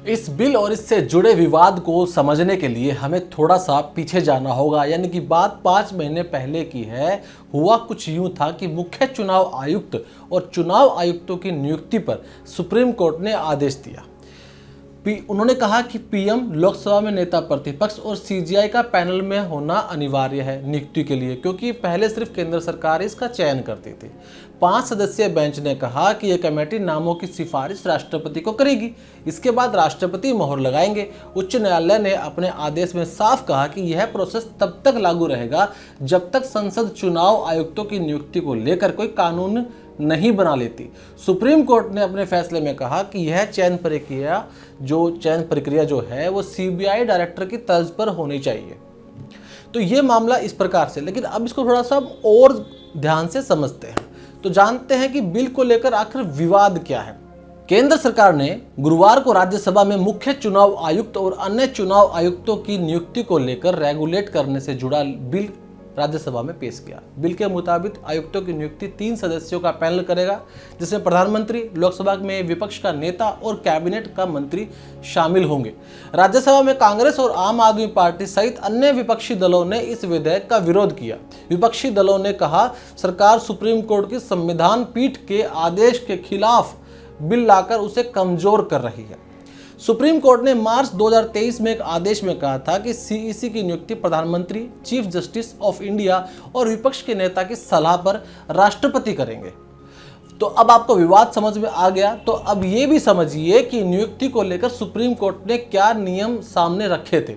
इस बिल और इससे जुड़े विवाद को समझने के लिए हमें थोड़ा सा पीछे जाना होगा। यानी कि बात 5 महीने पहले की है। हुआ कुछ यूं था कि मुख्य चुनाव आयुक्त और चुनाव आयुक्तों की नियुक्ति पर सुप्रीम कोर्ट ने आदेश दिया। उन्होंने कहा कि पीएम लोकसभा में नेता प्रतिपक्ष और सीजीआई का पैनल में होना अनिवार्य है नियुक्ति के लिए, क्योंकि पहले सिर्फ केंद्र सरकार इसका चयन करती थी। 5 सदस्यीय बेंच ने कहा कि यह कमेटी नामों की सिफारिश राष्ट्रपति को करेगी, इसके बाद राष्ट्रपति मोहर लगाएंगे। उच्च न्यायालय ने अपने आदेश में साफ कहा कि यह प्रोसेस तब तक लागू रहेगा जब तक संसद चुनाव आयुक्तों की नियुक्ति को लेकर कोई कानून नहीं बना लेती। सुप्रीम कोर्ट ने अपने फैसले में कहा कि यह चयन प्रक्रिया जो है वो सीबीआई डायरेक्टर की तर्ज पर होनी चाहिए। तो ये मामला इस प्रकार से, लेकिन अब इसको थोड़ा सा और ध्यान से समझते हैं तो जानते हैं कि बिल को लेकर आखिर विवाद क्या है। केंद्र सरकार ने गुरुवार को राज्यसभा में मुख्य चुनाव आयुक्त और अन्य चुनाव आयुक्तों की नियुक्ति को लेकर रेगुलेट करने से जुड़ा बिल राज्यसभा में पेश किया। बिल के मुताबिक आयुक्तों की नियुक्ति 3 सदस्यों का पैनल करेगा, जिसमें प्रधानमंत्री, लोकसभा में विपक्ष का नेता और कैबिनेट का मंत्री शामिल होंगे। राज्यसभा में कांग्रेस और आम आदमी पार्टी सहित अन्य विपक्षी दलों ने इस विधेयक का विरोध किया। विपक्षी दलों ने कहा सरकार सुप्रीम कोर्ट की संविधान पीठ के आदेश के खिलाफ बिल लाकर उसे कमजोर कर रही है। सुप्रीम कोर्ट ने मार्च 2023 में एक आदेश में कहा था कि सीईसी की नियुक्ति प्रधानमंत्री, चीफ जस्टिस ऑफ इंडिया और विपक्ष के नेता की सलाह पर राष्ट्रपति करेंगे। तो अब आपको विवाद समझ में आ गया, तो अब ये भी समझिए कि नियुक्ति को लेकर सुप्रीम कोर्ट ने क्या नियम सामने रखे थे।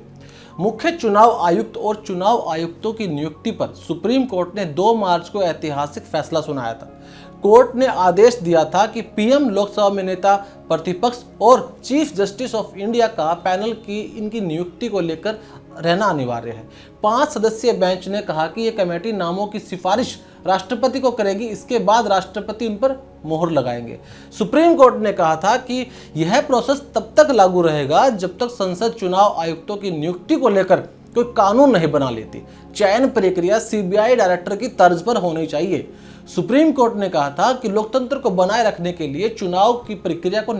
मुख्य चुनाव आयुक्त और चुनाव आयुक्तों की नियुक्ति पर सुप्रीम कोर्ट ने 2 मार्च को ऐतिहासिक फैसला सुनाया था। कोर्ट ने आदेश दिया था कि पीएम, लोकसभा में नेता प्रतिपक्ष और चीफ जस्टिस ऑफ इंडिया का पैनल की इनकी नियुक्ति को लेकर रहना अनिवार्य है। 5 सदस्यीय बेंच ने कहा कि यह कमेटी नामों की सिफारिश राष्ट्रपति को करेगी, इसके बाद राष्ट्रपति उन पर मोहर लगाएंगे। सुप्रीम कोर्ट ने कहा था कि यह प्रोसेस तब तक लागू रहेगा जब तक संसद चुनाव आयुक्तों की नियुक्ति को लेकर कोई कानून नहीं बना लेती। चयन प्रक्रिया सीबीआई डायरेक्टर की तर्ज पर होनी चाहिए। सुप्रीम कोर्ट ने कहा था कि लोकतंत्र को बनाए रखने के लिए चुनाव की प्रक्रिया को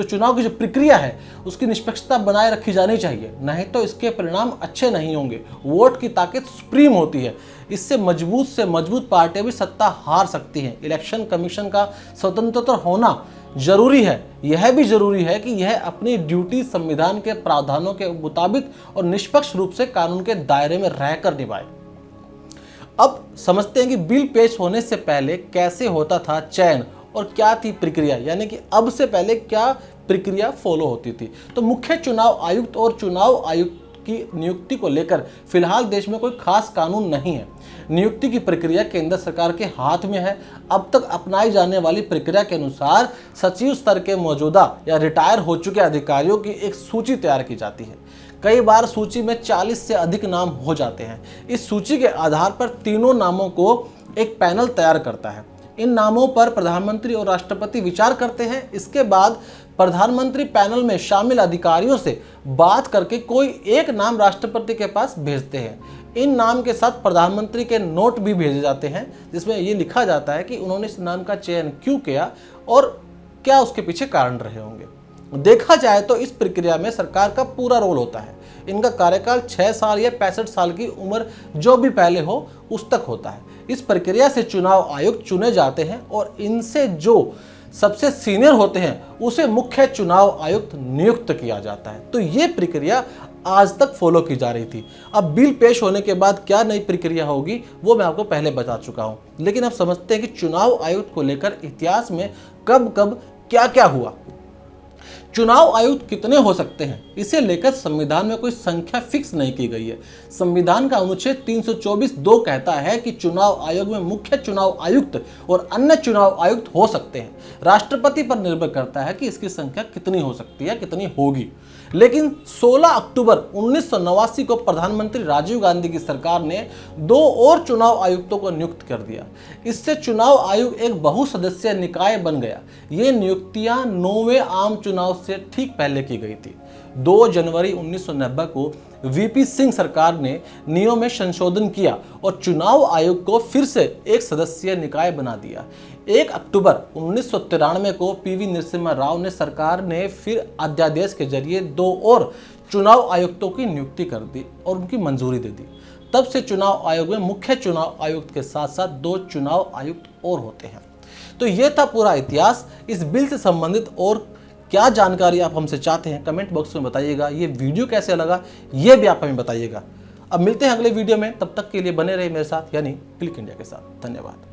चुनाव की जो प्रक्रिया है उसकी निष्पक्षता बनाए रखी जानी चाहिए, नहीं तो इसके परिणाम अच्छे नहीं होंगे। वोट की ताकत सुप्रीम होती है, इससे मजबूत से मजबूत पार्टियां भी सत्ता हार सकती हैं। इलेक्शन कमीशन का स्वतंत्रता होना जरूरी है। यह भी जरूरी है कि यह अपनी ड्यूटी संविधान के प्रावधानों के मुताबिक और निष्पक्ष रूप से कानून के दायरे में रहकर निभाए। अब समझते हैं कि बिल पेश होने से पहले कैसे होता था चयन और क्या थी प्रक्रिया, यानी कि अब से पहले क्या प्रक्रिया फॉलो होती थी। तो मुख्य चुनाव आयुक्त और चुनाव आयुक्त की नियुक्ति को लेकर फिलहाल देश में कोई खास कानून नहीं है। नियुक्ति की प्रक्रिया केंद्र सरकार के हाथ में है। अब तक अपनाई जाने वाली प्रक्रिया के अनुसार सचिव स्तर के मौजूदा या रिटायर हो चुके अधिकारियों की एक सूची तैयार की जाती है। कई बार सूची में 40 से अधिक नाम हो जाते हैं। इस सूची के आधार पर तीनों नामों को एक पैनल तैयार करता है। इन नामों पर प्रधानमंत्री और राष्ट्रपति विचार करते हैं। इसके बाद प्रधानमंत्री पैनल में शामिल अधिकारियों से बात करके कोई एक नाम राष्ट्रपति के पास भेजते हैं। इन नाम के साथ प्रधानमंत्री के नोट भी भेजे जाते हैं, जिसमें ये लिखा जाता है कि उन्होंने इस नाम का चयन क्यों किया और क्या उसके पीछे कारण रहे होंगे। देखा जाए तो इस प्रक्रिया में सरकार का पूरा रोल होता है। इनका कार्यकाल 6 साल या 65 साल की उम्र जो भी पहले हो उस तक होता है। इस प्रक्रिया से चुनाव आयुक्त चुने जाते हैं और इनसे जो सबसे सीनियर होते हैं उसे मुख्य चुनाव आयुक्त नियुक्त किया जाता है। तो ये प्रक्रिया आज तक फॉलो की जा रही थी। अब बिल पेश होने के बाद क्या नई प्रक्रिया होगी वो मैं आपको पहले बता चुका हूँ, लेकिन अब समझते हैं कि चुनाव आयुक्त को लेकर इतिहास में कब कब क्या क्या हुआ। चुनाव आयुक्त कितने हो सकते हैं, इसे लेकर संविधान में कोई संख्या फिक्स नहीं की गई है। संविधान का अनुच्छेद 324(2) कहता है कि चुनाव आयोग में मुख्य चुनाव आयुक्त और अन्य चुनाव आयुक्त हो सकते हैं। राष्ट्रपति पर निर्भर करता है कि इसकी संख्या कितनी हो सकती है, कितनी होगी। लेकिन 16 अक्टूबर 1989 को प्रधानमंत्री राजीव गांधी की सरकार ने 2 और चुनाव आयुक्तों को नियुक्त कर दिया। इससे चुनाव आयोग एक बहुसदस्यीय निकाय बन गया। ये नियुक्तियां 9वें आम चुनाव से ठीक पहले की गई थी। 2 जनवरी 1990 को वीपी सिंह सरकार ने नियमों में संशोधन किया और चुनाव आयोग को फिर से एक सदस्यीय निकाय बना दिया। 1 अक्टूबर 1993 को पीवी नरसिम्हा राव ने सरकार ने फिर अध्यादेश के जरिए 2 और चुनाव आयुक्तों की नियुक्ति कर दी और उनकी मंजूरी दे दी। तब से चुनाव आयोग में मुख्य चुनाव आयुक्त के साथ साथ 2 चुनाव आयुक्त और होते हैं। तो ये था पूरा इतिहास इस बिल से संबंधित। और क्या जानकारी आप हमसे चाहते हैं कमेंट बॉक्स में बताइएगा। ये वीडियो कैसे लगा ये भी आप हमें बताइएगा। अब मिलते हैं अगले वीडियो में, तब तक के लिए बने रहे मेरे साथ यानी क्लिक इंडिया के साथ। धन्यवाद।